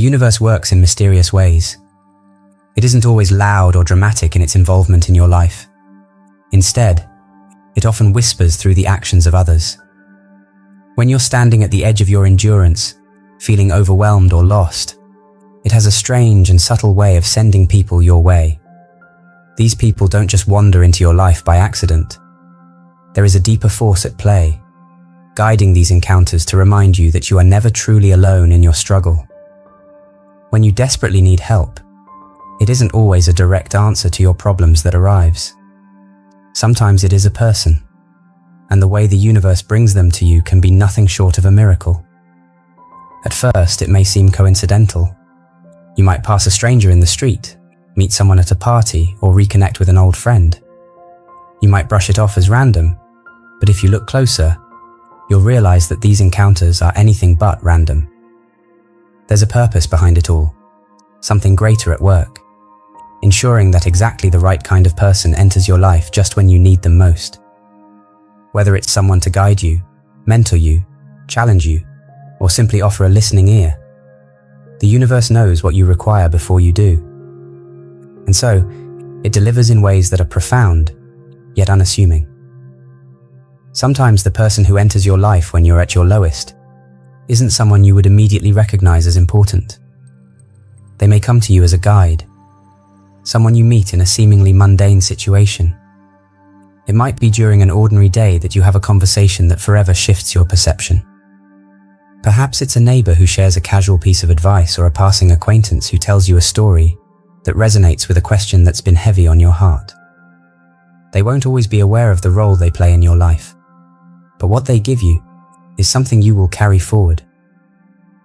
universe works in mysterious ways. It isn't always loud or dramatic in its involvement in your life. Instead, it often whispers through the actions of others. When you're standing at the edge of your endurance, feeling overwhelmed or lost, it has a strange and subtle way of sending people your way. These people don't just wander into your life by accident. There is a deeper force at play, guiding these encounters to remind you that you are never truly alone in your struggle. When you desperately need help, it isn't always a direct answer to your problems that arrives. Sometimes it is a person, and the way the universe brings them to you can be nothing short of a miracle. At first, it may seem coincidental. You might pass a stranger in the street, meet someone at a party, or reconnect with an old friend. You might brush it off as random, but if you look closer, you'll realize that these encounters are anything but random. There's a purpose behind it all, something greater at work, ensuring that exactly the right kind of person enters your life just when you need them most. Whether it's someone to guide you, mentor you, challenge you, or simply offer a listening ear, the universe knows what you require before you do. And so, it delivers in ways that are profound, yet unassuming. Sometimes the person who enters your life when you're at your lowest isn't someone you would immediately recognize as important. They may come to you as a guide, someone you meet in a seemingly mundane situation. It might be during an ordinary day that you have a conversation that forever shifts your perception. Perhaps it's a neighbor who shares a casual piece of advice, or a passing acquaintance who tells you a story that resonates with a question that's been heavy on your heart. They won't always be aware of the role they play in your life, but what they give you is something you will carry forward.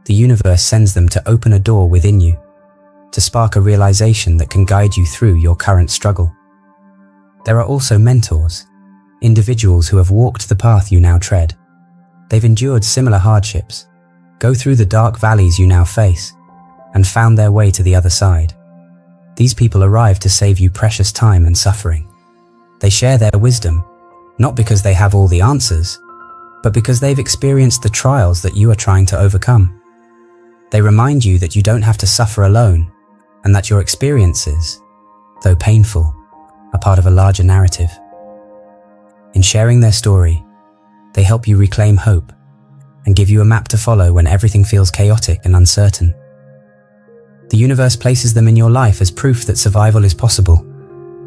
The universe sends them to open a door within you, to spark a realization that can guide you through your current struggle. There are also mentors, individuals who have walked the path you now tread. They've endured similar hardships, go through the dark valleys you now face, and found their way to the other side. These people arrive to save you precious time and suffering. They share their wisdom, not because they have all the answers, but because they've experienced the trials that you are trying to overcome. They remind you that you don't have to suffer alone, and that your experiences, though painful, are part of a larger narrative. In sharing their story, they help you reclaim hope and give you a map to follow when everything feels chaotic and uncertain. The universe places them in your life as proof that survival is possible,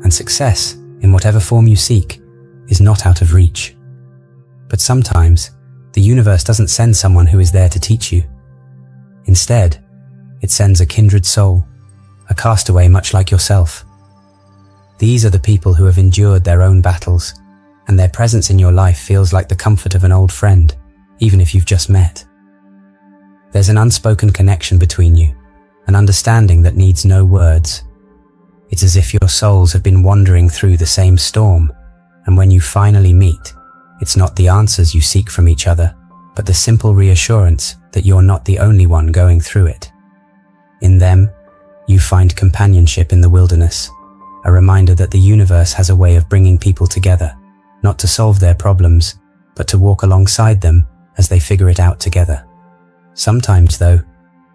and success, in whatever form you seek, is not out of reach. But sometimes, the universe doesn't send someone who is there to teach you. Instead, it sends a kindred soul, a castaway much like yourself. These are the people who have endured their own battles, and their presence in your life feels like the comfort of an old friend, even if you've just met. There's an unspoken connection between you, an understanding that needs no words. It's as if your souls have been wandering through the same storm, and when you finally meet, it's not the answers you seek from each other, but the simple reassurance that you're not the only one going through it. In them, you find companionship in the wilderness, a reminder that the universe has a way of bringing people together, not to solve their problems, but to walk alongside them as they figure it out together. Sometimes, though,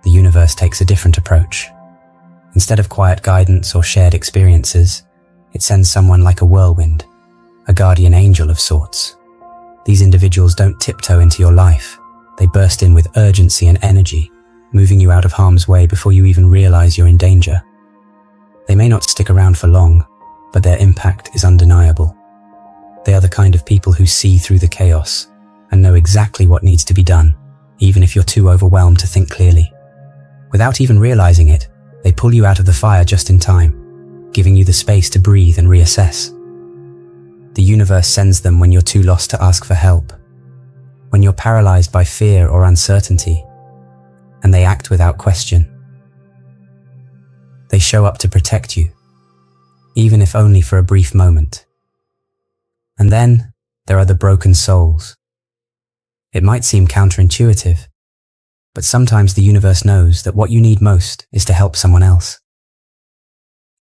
the universe takes a different approach. Instead of quiet guidance or shared experiences, it sends someone like a whirlwind, a guardian angel of sorts. These individuals don't tiptoe into your life. They burst in with urgency and energy, moving you out of harm's way before you even realize you're in danger. They may not stick around for long, but their impact is undeniable. They are the kind of people who see through the chaos and know exactly what needs to be done, even if you're too overwhelmed to think clearly. Without even realizing it, they pull you out of the fire just in time, giving you the space to breathe and reassess. The universe sends them when you're too lost to ask for help, when you're paralyzed by fear or uncertainty, and they act without question. They show up to protect you, even if only for a brief moment. And then there are the broken souls. It might seem counterintuitive, but sometimes the universe knows that what you need most is to help someone else.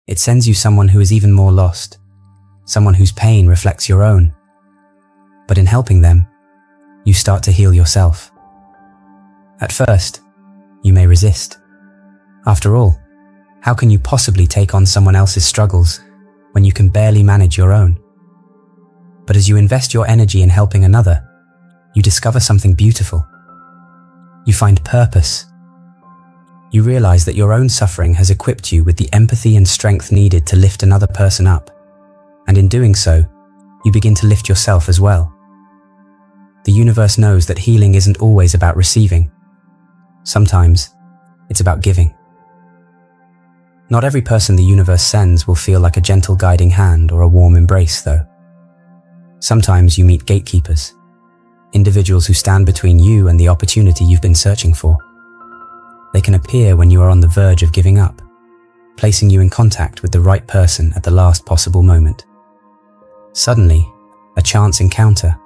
It sends you someone who is even more lost, someone whose pain reflects your own. But in helping them, you start to heal yourself. At first, you may resist, After all, how can you possibly take on someone else's struggles when you can barely manage your own? But as you invest your energy in helping another, you discover something beautiful. You find purpose. You realize that your own suffering has equipped you with the empathy and strength needed to lift another person up, and in doing so, you begin to lift yourself as well. The universe knows that healing isn't always about receiving. Sometimes, it's about giving. Not every person the universe sends will feel like a gentle guiding hand or a warm embrace, though. Sometimes you meet gatekeepers, individuals who stand between you and the opportunity you've been searching for. They can appear when you are on the verge of giving up, placing you in contact with the right person at the last possible moment. Suddenly, a chance encounter,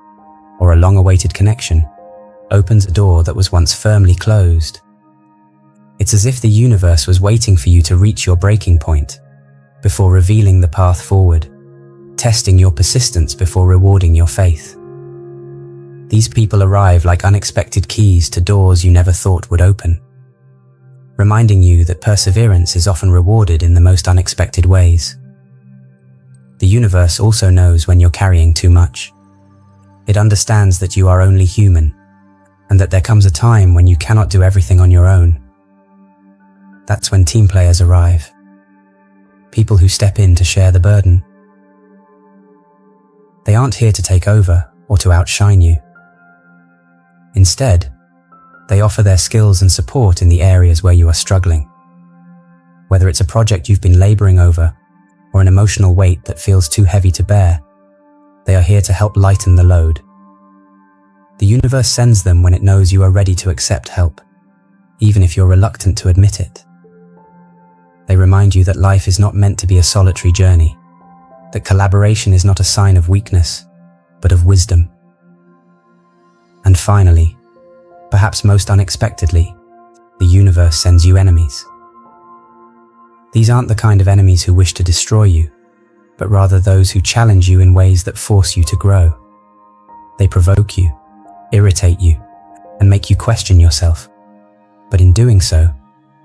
or a long-awaited connection, opens a door that was once firmly closed. It's as if the universe was waiting for you to reach your breaking point before revealing the path forward, testing your persistence before rewarding your faith. These people arrive like unexpected keys to doors you never thought would open, reminding you that perseverance is often rewarded in the most unexpected ways. The universe also knows when you're carrying too much. It understands that you are only human, and that there comes a time when you cannot do everything on your own. That's when team players arrive, people who step in to share the burden. They aren't here to take over or to outshine you. Instead, they offer their skills and support in the areas where you are struggling. Whether it's a project you've been laboring over or an emotional weight that feels too heavy to bear, they are here to help lighten the load. The universe sends them when it knows you are ready to accept help, even if you're reluctant to admit it. They remind you that life is not meant to be a solitary journey, that collaboration is not a sign of weakness, but of wisdom. And finally, perhaps most unexpectedly, the universe sends you enemies. These aren't the kind of enemies who wish to destroy you, but rather those who challenge you in ways that force you to grow. They provoke you, irritate you, and make you question yourself. But in doing so,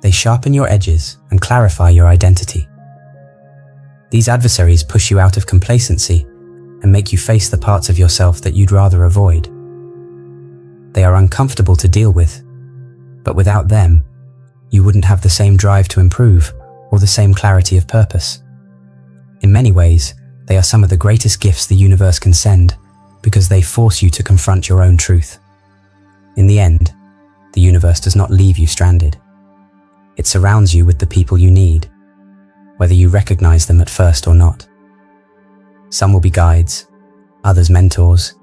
they sharpen your edges and clarify your identity. These adversaries push you out of complacency and make you face the parts of yourself that you'd rather avoid. They are uncomfortable to deal with, but without them, you wouldn't have the same drive to improve or the same clarity of purpose. In many ways, they are some of the greatest gifts the universe can send because they force you to confront your own truth. In the end, the universe does not leave you stranded. It surrounds you with the people you need, whether you recognize them at first or not. Some will be guides, others mentors,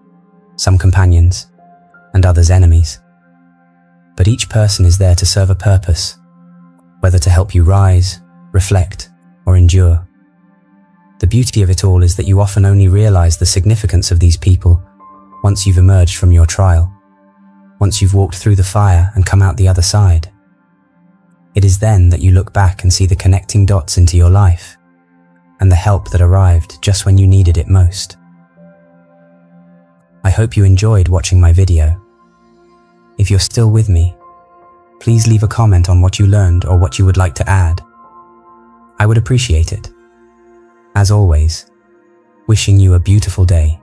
some companions, and others enemies. But each person is there to serve a purpose, whether to help you rise, reflect, or endure. The beauty of it all is that you often only realize the significance of these people once you've emerged from your trial, once you've walked through the fire and come out the other side. It is then that you look back and see the connecting dots into your life and the help that arrived just when you needed it most. I hope you enjoyed watching my video. If you're still with me, please leave a comment on what you learned or what you would like to add. I would appreciate it. As always, wishing you a beautiful day.